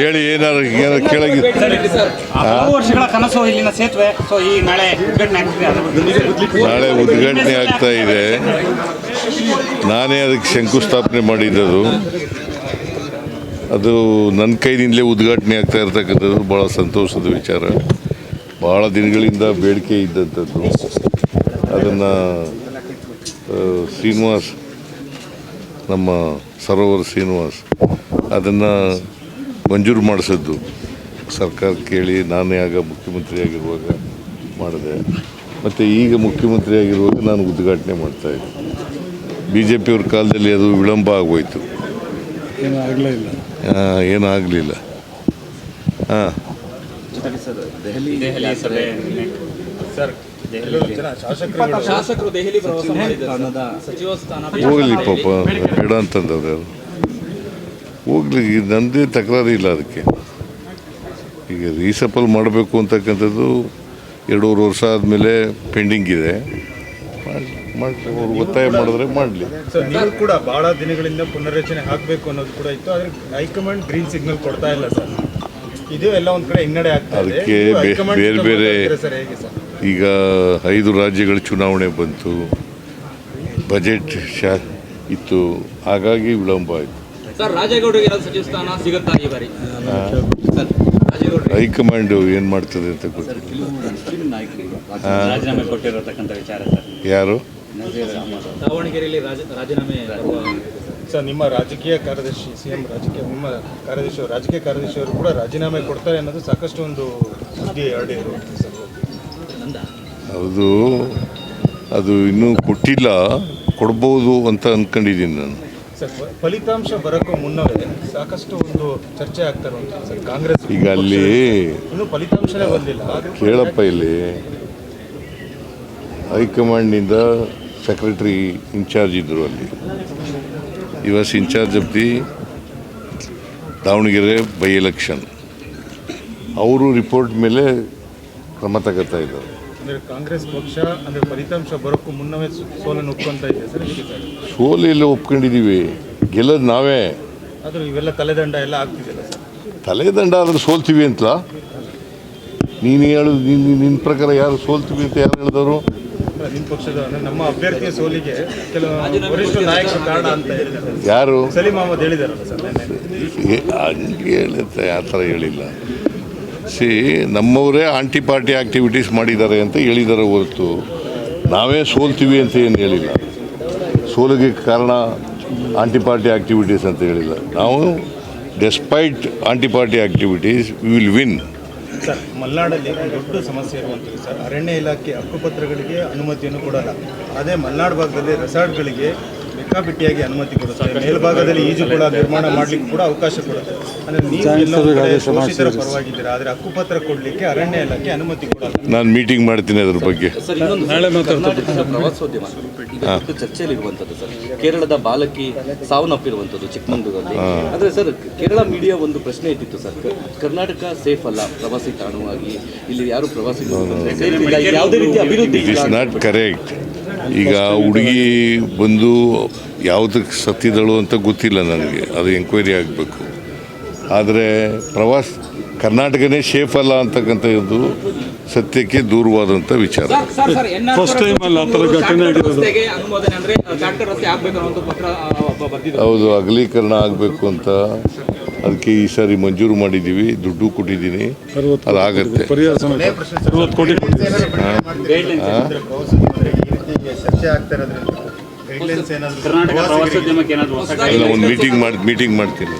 ಹೇಳಿ ಏನಾರು ಕೇಳಾಗಿದೆ. ವರ್ಷಗಳ ಕನಸು ಇಲ್ಲಿನ ಸೇತುವೆ ನಾಳೆ ಉದ್ಘಾಟನೆ ಆಗ್ತಾ ಇದೆ. ನಾನೇ ಅದಕ್ಕೆ ಶಂಕುಸ್ಥಾಪನೆ ಮಾಡಿದ್ದು. ಅದು ನನ್ನ ಕೈನಿಂದಲೇ ಉದ್ಘಾಟನೆ ಆಗ್ತಾ ಇರ್ತಕ್ಕಂಥದ್ದು ಭಾಳ ಸಂತೋಷದ ವಿಚಾರ. ಭಾಳ ದಿನಗಳಿಂದ ಬೇಡಿಕೆ ಇದ್ದಂಥದ್ದು. ಅದನ್ನು ಶ್ರೀನಿವಾಸ್, ನಮ್ಮ ಸರೋವರ ಶ್ರೀನಿವಾಸ್ ಅದನ್ನು ಮಂಜೂರು ಮಾಡಿಸಿದ್ದು ಸರ್ಕಾರ ಕೇಳಿ ನಾನೇ ಆಗ ಮುಖ್ಯಮಂತ್ರಿ ಆಗಿರುವಾಗ ಮಾಡಿದೆ. ಮತ್ತು ಈಗ ಮುಖ್ಯಮಂತ್ರಿ ಆಗಿರುವಾಗ ನಾನು ಉದ್ಘಾಟನೆ ಮಾಡ್ತಾಯಿದ್ದೆ. BJP ಅವ್ರ ಕಾಲದಲ್ಲಿ ಅದು ವಿಳಂಬ ಆಗೋಯ್ತು, ಏನೂ ಆಗಲಿಲ್ಲ. ಹೋಗಲಿ ಪಾಪ, ಬೇಡ ಅಂತಂದವ್ರು ಯಾರು ಹೋಗ್ಲಿ, ನನ್ನದೇ ತಕರಾರು ಇಲ್ಲ ಅದಕ್ಕೆ. ಈಗ ರೀಸಫಲ್ ಮಾಡಬೇಕು ಅಂತಕ್ಕಂಥದ್ದು 2.5 ವರ್ಷ ಆದಮೇಲೆ ಪೆಂಡಿಂಗ್ ಇದೆ. ಮಾಡಿ ಅವ್ರು ಒತ್ತಾಯ ಮಾಡಿದ್ರೆ ಮಾಡಲಿ. ನೀವು ಕೂಡ ಬಹಳ ದಿನಗಳಿಂದ ಪುನರ್ರಚನೆ ಆಗಬೇಕು ಅನ್ನೋದು ಕೂಡ ಇತ್ತು, ಆದರೆ ಹೈಕಮಾಂಡ್ ಗ್ರೀನ್ ಸಿಗ್ನಲ್ ಕೊಡ್ತಾ ಇಲ್ಲ ಸರ್. ಇದು ಎಲ್ಲ ಒಂದು ಕಡೆ ಹಿನ್ನಡೆ ಆಗ್ತದೆ. ಅದಕ್ಕೆ ಬೇರೆ ಬೇರೆ ಈಗ 5 ರಾಜ್ಯಗಳ ಚುನಾವಣೆ ಬಂತು, ಬಜೆಟ್ ಇತ್ತು, ಹಾಗಾಗಿ ವಿಳಂಬ ಆಯಿತು. ಹೈಕಮಾಂಡ್ ಏನು ಮಾಡ್ತದೆ ಅಂತ ಗೊತ್ತಿಲ್ಲ. ಯಾರು ದಾವಣಗೆರೆಯಲ್ಲಿ ರಾಜೀನಾಮೆ ಸರ್, ನಿಮ್ಮ ರಾಜಕೀಯ ಕಾರ್ಯದರ್ಶಿ CM ನಿಮ್ಮ ರಾಜಕೀಯ ಕಾರ್ಯದರ್ಶಿ ಅವರು ಕೂಡ ರಾಜೀನಾಮೆ ಕೊಡ್ತಾರೆ ಅನ್ನೋದು ಸಾಕಷ್ಟು ಒಂದು ಸುದ್ದಿ ಹರಡಿದ್ರು. ಹೌದು, ಅದು ಇನ್ನೂ ಕೊಟ್ಟಿಲ್ಲ, ಕೊಡ್ಬೋದು ಅಂತ ಅಂದ್ಕೊಂಡಿದ್ದೀನಿ ನಾನು. ಸರ್, ಫಲಿತಾಂಶ ಬರೋಕ್ಕೂ ಮುನ್ನವೇ ಸಾಕಷ್ಟು ಒಂದು ಚರ್ಚೆ ಆಗ್ತಾ ಇರುವಂಥದ್ದು ಸರ್. ಕಾಂಗ್ರೆಸ್ ಈಗ ಅಲ್ಲಿ ಇನ್ನೂ ಫಲಿತಾಂಶನೇ ಬಂದಿಲ್ಲ. ಕೇಳಪ್ಪ, ಇಲ್ಲಿ ಹೈಕಮಾಂಡ್ನಿಂದ ಸೆಕ್ರೆಟರಿ ಇನ್ಚಾರ್ಜ್ ಇದ್ದರು. ಅಲ್ಲಿ was incharge of the Davanagere by election. ಅವರು ರಿಪೋರ್ಟ್ ಮೇಲೆ ಕ್ರಮ ತಗೋತಾ ಇದ್ದಾರೆ. ಅಂದರೆ ಕಾಂಗ್ರೆಸ್ ಪಕ್ಷ ಅಂದರೆ ಫಲಿತಾಂಶ ಬರೋಕ್ಕೂ ಮುನ್ನವೇ ಸೋಲನ್ನು ಒಪ್ಕೊಂತ ಇದೆ ಸರ್. ಸೋಲು ಎಲ್ಲ ಒಪ್ಕೊಂಡಿದ್ದೀವಿ, ಗೆಲ್ಲೋದು ನಾವೇ. ಆದರೂ ಇವೆಲ್ಲ ತಲೆದಂಡ ಎಲ್ಲ ಆಗ್ತಿದೆಯಲ್ಲ ಸರ್. ತಲೆದಂಡ ಆದ್ರೆ ಸೋಲ್ತೀವಿ ಅಂತ ನೀನು ಹೇಳೋದು. ನಿನ್ನ ಪ್ರಕಾರ ಯಾರು ಸೋಲ್ತೀವಿ ಅಂತ ಯಾರು ಹೇಳಿದವರು? ನಿಮ್ಮ ಪಕ್ಷದ ನಮ್ಮ ಅಭ್ಯರ್ಥಿಯ ಸೋಲಿಗೆ ಕೆಲವು ವರಿಷ್ಠ ನಾಯಕರು ಕಾರಣ ಅಂತ ಹೇಳಿದ್ದಾರೆ. ಯಾರು? ಸಲೀಂ ಅಹಮದ್ ಹೇಳಿದಾರಲ್ಲ ಸರ್. ಹಂಗೆ ಹೇಳುತ್ತೆ, ಆ ಥರ ಹೇಳಿಲ್ಲ. ನಮ್ಮವರೇ ಆಂಟಿ ಪಾರ್ಟಿ ಆ್ಯಕ್ಟಿವಿಟೀಸ್ ಮಾಡಿದ್ದಾರೆ ಅಂತ ಹೇಳಿದ್ದಾರೆ ಹೊರತು ನಾವೇ ಸೋಲ್ತೀವಿ ಅಂತ ಏನು ಹೇಳಿಲ್ಲ. ಸೋಲಿಗೆ ಕಾರಣ ಆಂಟಿ ಪಾರ್ಟಿ ಆ್ಯಕ್ಟಿವಿಟೀಸ್ ಅಂತ ಹೇಳಿಲ್ಲ. ನಾವು despite anti party activities we will win. Sir, ಮಲೆನಾಡಲ್ಲಿ ದೊಡ್ಡ ಸಮಸ್ಯೆ ಇರುವಂಥದ್ದು ಸರ್. ಅರಣ್ಯ ಇಲಾಖೆ ಹಕ್ಕುಪತ್ರಗಳಿಗೆ ಅನುಮತಿಯನ್ನು ಕೊಡಲ್ಲ. ಅದೇ ಮಲೆನಾಡು ಭಾಗದಲ್ಲಿ ರೆಸಾರ್ಟ್ಗಳಿಗೆ ಬೇಕಾಬಿಟ್ಟಿಯಾಗಿ ಅನುಮತಿ ಕೊಡುತ್ತೆ. ಮೇಲ್ಭಾಗದಲ್ಲಿ ಈಜು ಕೂಡ ನಿರ್ಮಾಣ ಮಾಡಲಿಕ್ಕೆ ಕೂಡ ಅವಕಾಶ ಕೊಡುತ್ತೆ. ಅಂದರೆ ನೀವು ಶೋಷಿತರ ಪರವಾಗಿದ್ದೀರಾ, ಆದರೆ ಹಕ್ಕುಪತ್ರ ಕೊಡಲಿಕ್ಕೆ ಅರಣ್ಯ ಇಲಾಖೆ ಅನುಮತಿ ಕೊಡಲ್ಲ. ನಾನು ಮೀಟಿಂಗ್ ಮಾಡ್ತೀನಿ ಅದ್ರ ಬಗ್ಗೆ. ಪ್ರವಾಸೋದ್ಯಮ ಈಗ ಚರ್ಚೆಯಲ್ಲಿರುವಂಥದ್ದು ಸರ್. ಕೇರಳದ ಬಾಲಕಿ ಸಾವನ್ನಪ್ಪಿರುವಂಥದ್ದು ಚಿಕ್ಕಮಂಗ್ಳೂರಲ್ಲಿ. ಆದರೆ ಸರ್, ಕೇರಳ ಮೀಡಿಯಾ ಒಂದು ಪ್ರಶ್ನೆ ಇಟ್ಟಿತ್ತು ಸರ್, ಕರ್ನಾಟಕ ಸೇಫ್ ಅಲ್ಲ ಪ್ರವಾಸಿ ತಾಣವಾಗಿ, ಇಲ್ಲಿ ಯಾರು ಪ್ರವಾಸಿ ಯಾವುದೇ ರೀತಿಯ ಅಭಿವೃದ್ಧಿ. It is not correct. ಈಗ ಹುಡುಗಿ ಬಂದು ಯಾವುದಕ್ಕೆ ಸತ್ತಿದಳು ಅಂತ ಗೊತ್ತಿಲ್ಲ ನನಗೆ, ಅದು ಎಂಕ್ವೈರಿ ಆಗಬೇಕು. ಆದರೆ ಕರ್ನಾಟಕನೇ ಸೇಫ್ ಅಲ್ಲ ಅಂತಕ್ಕಂಥದ್ದು ಸತ್ಯಕ್ಕೆ ದೂರವಾದಂಥ ವಿಚಾರ. ಹೌದು, ಅಗಲೀಕರಣ ಆಗಬೇಕು ಅಂತ ಅದಕ್ಕೆ ಈ ಸಾರಿ ಮಂಜೂರು ಮಾಡಿದ್ದೀವಿ, ದುಡ್ಡು ಕೊಟ್ಟಿದ್ದೀನಿ, ಅದಾಗತ್ತೆ. ಚರ್ಚೆ ಆಗ್ತಾ ಇರೋದ್ರಿಂದ ಒಂದು ಮೀಟಿಂಗ್ ಮಾಡ್ತೀನಿ.